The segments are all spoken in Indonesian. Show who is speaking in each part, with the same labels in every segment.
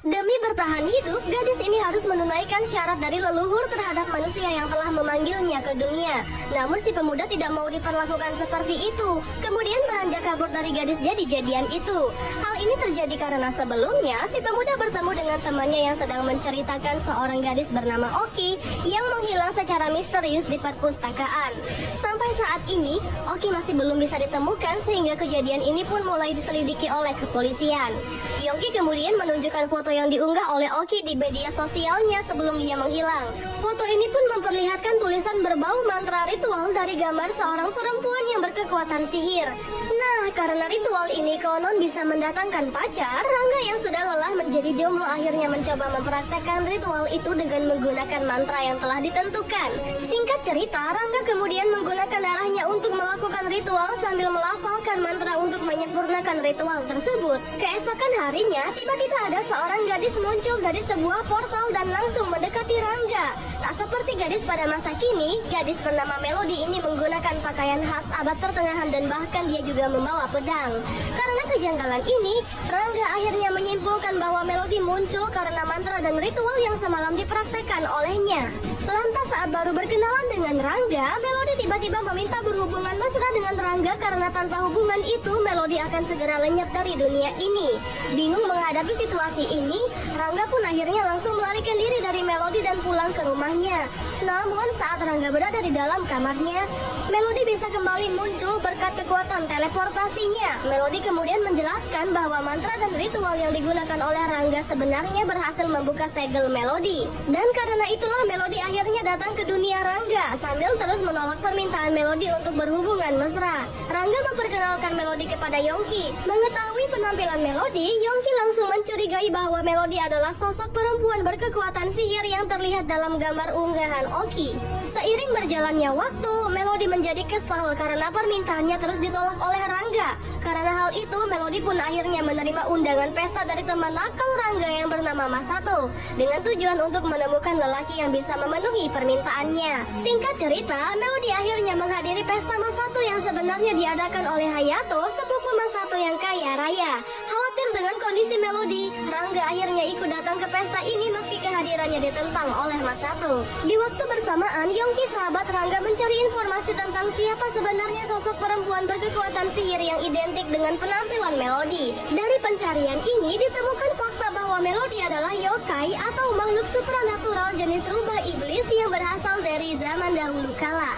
Speaker 1: Demi bertahan hidup, gadis ini harus menunaikan syarat dari leluhur terhadap manusia yang telah memanggilnya ke dunia. Namun si pemuda tidak mau diperlakukan seperti itu. Kemudian beranjak kabur dari gadis jadi-jadian itu. Hal ini terjadi karena sebelumnya si pemuda bertemu dengan temannya yang sedang menceritakan seorang gadis bernama Oki yang menghilang secara misterius di perpustakaan. Sampai saat ini, Oki masih belum bisa ditemukan sehingga kejadian ini pun mulai diselidiki oleh kepolisian. Yongki kemudian menunjukkan foto yang diunggah oleh Oki di media sosialnya sebelum dia menghilang. Foto ini pun memperlihatkan tulisan berbau mantra ritual dari gambar seorang perempuan yang berkekuatan sihir. Nah, karena ritual ini konon bisa mendatangkan pacar, Rangga yang sudah lelah menjadi jomblo akhirnya mencoba mempraktekkan ritual itu dengan menggunakan mantra yang telah ditentukan. Singkat cerita, Rangga kemudian menggunakan darahnya untuk melakukan ritual sambil melafalkan mantra untuk menyempurnakan ritual tersebut. Keesokan harinya, tiba-tiba ada seorang gadis muncul dari sebuah portal dan langsung mendekati Rangga. Tak seperti gadis pada masa kini, gadis bernama Melody ini menggunakan pakaian khas abad pertengahan dan bahkan dia juga membawa pedang. Karena kejanggalan ini, Rangga akhirnya menyimpulkan bahwa Melody muncul karena mantra dan ritual yang semalam dipraktekkan olehnya. Lantas saat baru berkenalan dengan Rangga, Melody tiba-tiba meminta berhubungan mesra dengan Rangga karena tanpa hubungan itu Melody akan segera lenyap dari dunia ini. Bingung menghadapi situasi ini, Rangga pun akhirnya langsung melarikan diri dari Melody dan pulang ke rumahnya. Namun saat Rangga berada di dalam kamarnya, Melody bisa kembali muncul berkat kekuatan teleportasinya. Melody kemudian menjelaskan bahwa mantra dan ritual yang digunakan oleh Rangga sebenarnya berhasil membuka segel Melody. Dan karena itulah Melody akhirnya datang ke dunia Rangga sambil terus menolak permintaan Melody untuk berhubungan mesra. Rangga memperkenalkan Melody kepada Yongki. Mengetahui penampilan Melody, Yongki langsung mencurigai bahwa Melody adalah sosok perempuan berkekuatan sihir yang terlihat dalam gambar unggahan Oki. Seiring berjalannya waktu, Melody menjadi kesal karena permintaannya terus ditolak oleh Rangga. Karena hal itu, Melody pun akhirnya menerima undangan pesta dari teman nakal Rangga yang bernama Masato dengan tujuan untuk menemukan lelaki yang bisa memenuhi permintaannya. Singkat cerita, Melody akhirnya menghadiri pesta Masato yang sebenarnya diadakan oleh Hayato, sepupu Masato yang kaya raya. Khawatir dengan kondisi Melody, Rangga akhirnya ikut datang ke pesta ini meski kehadirannya ditentang oleh Masato. Di waktu bersamaan, Yongki sahabat Rangga mencari informasi tentang siapa sebenarnya sosok perempuan berkekuatan sihir yang identik dengan penampilan Melody. Dari pencarian ini ditemukan fakta bahwa Melody adalah yokai atau makhluk supranatural jenis rubah iblis yang berasal dari zaman dahulu kala.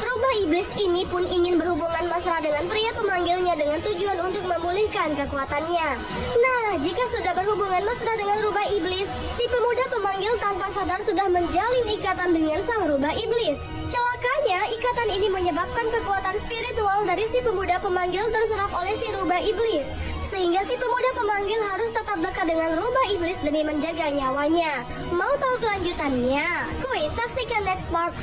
Speaker 1: Rubah iblis ini pun ingin berhubungan mesra dengan pria pemanggilnya dengan tujuan untuk memulihkan kekuatannya. Nah, jika sudah berhubungan mesra dengan rubah iblis, si pemuda pemanggil tanpa sadar sudah menjalin ikatan dengan sang rubah iblis. Celakanya, ikatan ini menyebabkan kekuatan spiritual dari si pemuda pemanggil terserap oleh si rubah iblis. Sehingga si pemuda pemanggil harus tetap dekat dengan rubah iblis demi menjaga nyawanya. Mau tahu kelanjutannya? Kuy, saksikan next part.